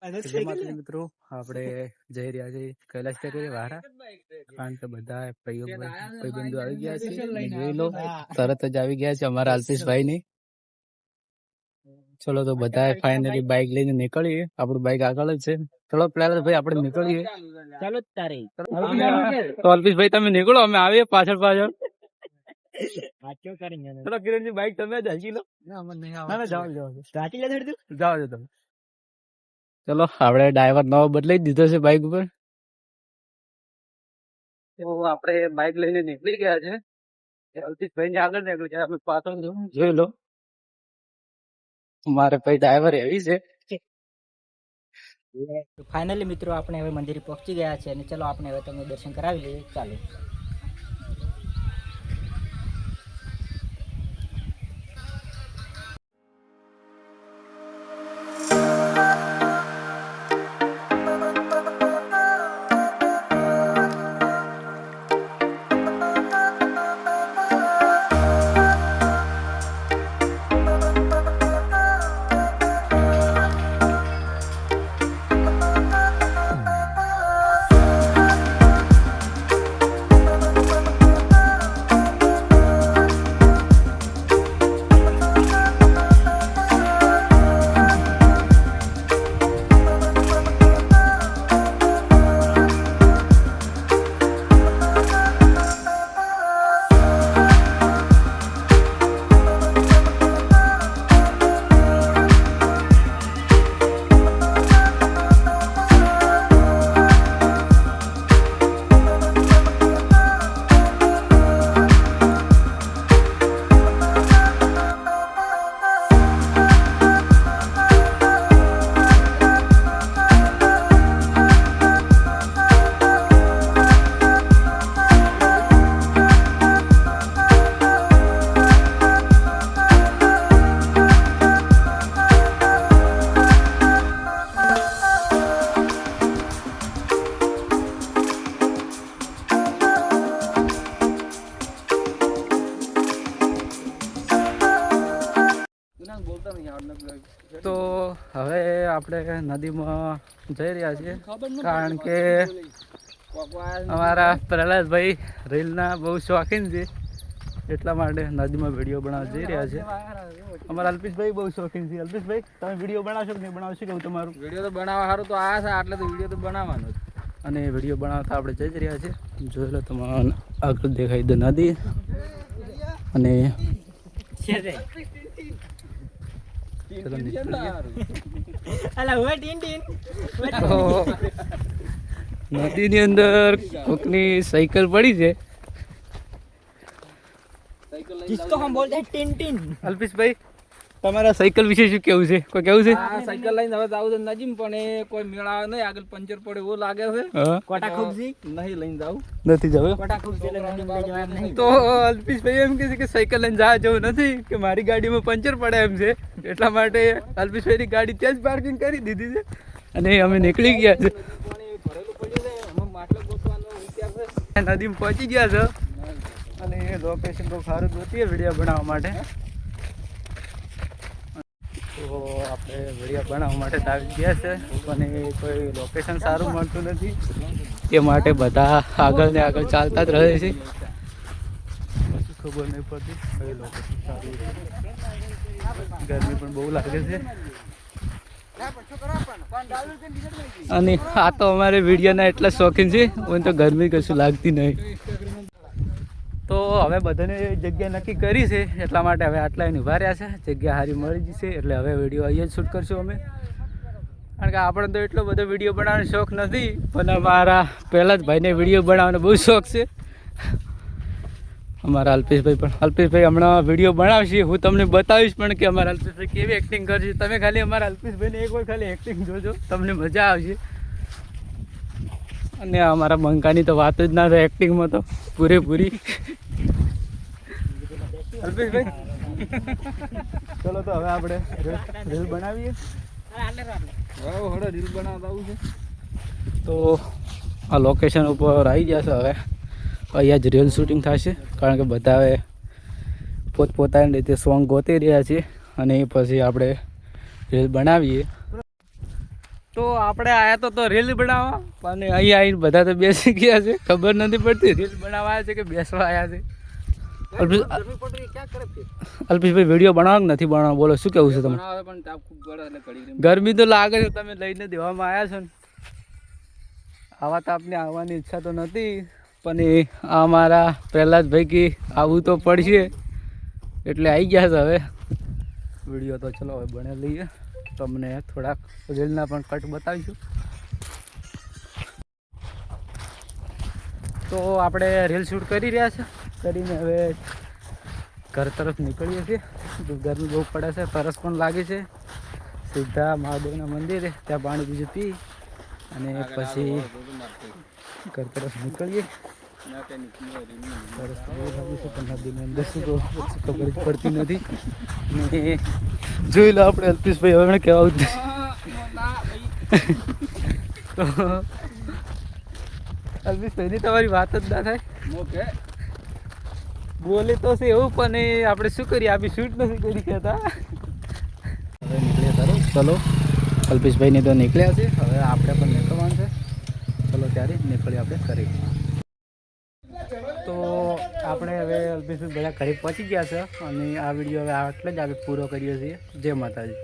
મિત્રો આપણે જઈ રહ્યા છીએ કૈલાશ ટેકરી વારા, કારણ કે બધા ભાઈબંધો આવી ગયા છે. જોઈ લો, તરત જ આવી ગયા છે અમારા અલ્પેશભાઈ ની. ચલો તો બધા ફાઇનલી બાઇક લઈને નીકળીએ. આપણું બાઇક આગળ જ છે. ચલો પેલા ભાઈ આપણે નીકળીએ. ચાલો તારે તો અલ્પેશભાઈ તમે નીકળો, અમે આવીએ પાછળ પાછળ. ચલો કિરણજી બાઇક તમે જ હાંકી લો. જાઓ તમે. ચલો આપણે ડ્રાઈવર નવો બદલાઈ દીધો છે બાઇક ઉપર. તો આપણે બાઇક લઈને નીકળી ગયા છે. અલ્પેશભાઈ ને આગળ નીકળી ગયા, અમે પાછળ જોઈ લો. મારે ભાઈ ડ્રાઈવર એવી છે. ફાઇનલી મિત્રો આપણે હવે મંદિરે પહોંચી ગયા છે અને ચલો આપણે હવે તમને દર્શન કરાવી લઈએ. ચાલો. તો હવે આપણે નદીમાં જઈ રહ્યા છીએ, કારણ કે અમારા પ્રહલાદભાઈ રીલના બહુ શોખીન છે, એટલા માટે નદીમાં વિડીયો બનાવવા જઈ રહ્યા છે. અમારા અલ્પેશભાઈ બહુ શોખીન છે. અલ્પેશભાઈ તમે વિડીયો બનાવશો કે નહીં બનાવશો? કેવું તમારું વિડીયો તો બનાવવા સારું તો આ છે, એટલે તો વિડીયો તો બનાવવાનો જ. અને વિડીયો બનાવતા આપણે જઈ જ રહ્યા છીએ. જોઈ લો, તમારે આગળ દેખાય દે નદી. અને નદીની અંદર કોકની સાયકલ પડી છે. અલ્પેશભાઈ તમારા સાયકલ વિશે શું કેવું છે? કોઈ કેવું છે? સાયકલ લઈને હવે જાવ તો નજીમ, પણ એ કોઈ મેળા નહીં, આગળ પંચર પડે એવું લાગે છે. નહીં લઈને જાવ, નથી જવું. તો અલ્પેશભાઈ એમ કે છે કે સાયકલ લઈને જવા જવું નથી, કે મારી ગાડીમાં પંચર પડે એમ છે, એટલા માટે અલ્પેશભાઈની ગાડી ત્યાં જ પાર્કિંગ કરી દીધી છે અને અમે નીકળી ગયા છે. નદીમાં પહોંચી ગયા છે અને લોકેશન બહુ સારું જોતી વિડીયો બનાવવા માટે. તો આપણે વિડીયો બનાવવા માટે આવી ગયા છે, અને કોઈ લોકેશન સારું મળતું નથી, એ માટે બધા આગળ ને આગળ ચાલતા જ રહે છે. ખબર નહીં પડતી કઈ લોકેશન સારું છે. ગરમી પણ બહુ લાગે છે, અને આ તો અમારે વિડીયોના એટલા શોખીન છે, મને તો ગરમી કશું લાગતી નહીં. તો હવે બધાને જગ્યા નક્કી કરી છે, એટલા માટે હવે આટલા એને ઉભા રહ્યા છે. જગ્યા સારી મળી જશે એટલે હવે વિડીયો અહીંયા જ શૂટ કરશું અમે, કારણ કે આપણે તો એટલો બધો વિડીયો બનાવવાનો શોખ નથી, પણ અમારા પહેલાં જ ભાઈને વિડીયો બનાવવાનો બહુ શોખ છે. અમારા અલ્પેશભાઈ હમણાં વિડીયો બનાવશે, હું તમને બતાવીશ પણ કે અમારા અલ્પેશભાઈ કેવી એક્ટિંગ કરશે. તમે ખાલી અમારા અલ્પેશભાઈને એકવાર ખાલી એક્ટિંગ જોજો, તમને મજા આવશે. અને અમારા બંકાની તો વાત જ ના થાય એક્ટિંગમાં તો પૂરેપૂરી. અલ્પેશભાઈ ચલો તો હવે આપણે રીલ બનાવીએ. રીલ બનાવતા આવું છે. તો આ લોકેશન ઉપર આવી ગયા છે. હવે અહીંયા જ રીલ શૂટિંગ થશે, કારણ કે બધા હવે પોતપોતાની રીતે સોંગ ગોતી રહ્યા છે, અને એ પછી આપણે રીલ બનાવીએ. તો આપણે આયા તો રીલ બનાવવા અને અહીંયા આવીને બધા તો બેસી ગયા છે, ખબર નથી પડતી રીલ બનાવવા આવ્યા છે કે બેસવા આવ્યા છે. અલ્પેશભાઈ વિડીયો બનાવો કે નથી બનાવો બોલો, શું કેવું છે તમે? બનાવે પણ તાપ ખૂબ પડે એટલે ઘડી ગરમી તો લાગે છે, તમે લઈને દેવામાં આવ્યા છો ને. આવા તાપને આવવાની ઈચ્છા તો નથી, પણ એ આ મારા પ્રહલાદભાઈ કે આવવું તો પડશે એટલે આવી ગયા છે. હવે વિડીયો તો ચલો હવે બને લઈએ, તમને થોડાક રીલના પણ કટ બતાવીશું. તો આપણે રીલ શૂટ કરી રહ્યા છે, કરીને હવે ઘર તરફ નીકળીએ છીએ. ગરમી બહુ પડે છે, તરસ પણ લાગે છે. સીધા મહાદેવના મંદિરે ત્યાં પાણી બીજું પી અને પછી ઘર તરફ નીકળીએ. તરસ તો બહુ લાગે છે પણ નદીની અંદર શું કહું પછી ખબર જ પડતી નથી. ને જોઈ લો આપણે અલ્પેશભાઈ હવે કહેવા તો અલ્પેશભાઈની તમારી વાત જ ના થાય. ઓકે બોલે તો છે એવું, પણ એ આપણે શું કરીએ, આપી શૂટ નથી કરી કહેતા. હવે નીકળ્યા તારો ચલો, અલ્પેશભાઈને તો નીકળ્યા છે, હવે આપણે પણ નીકળવાનું છે. ચલો ત્યારે નીકળીએ આપણે ઘરે. તો આપણે હવે અલ્પેશભાઈ બધા ઘરે પહોંચી ગયા છે અને આ વિડીયો હવે આટલે જ આપણે પૂરો કરીએ છીએ. જય માતાજી.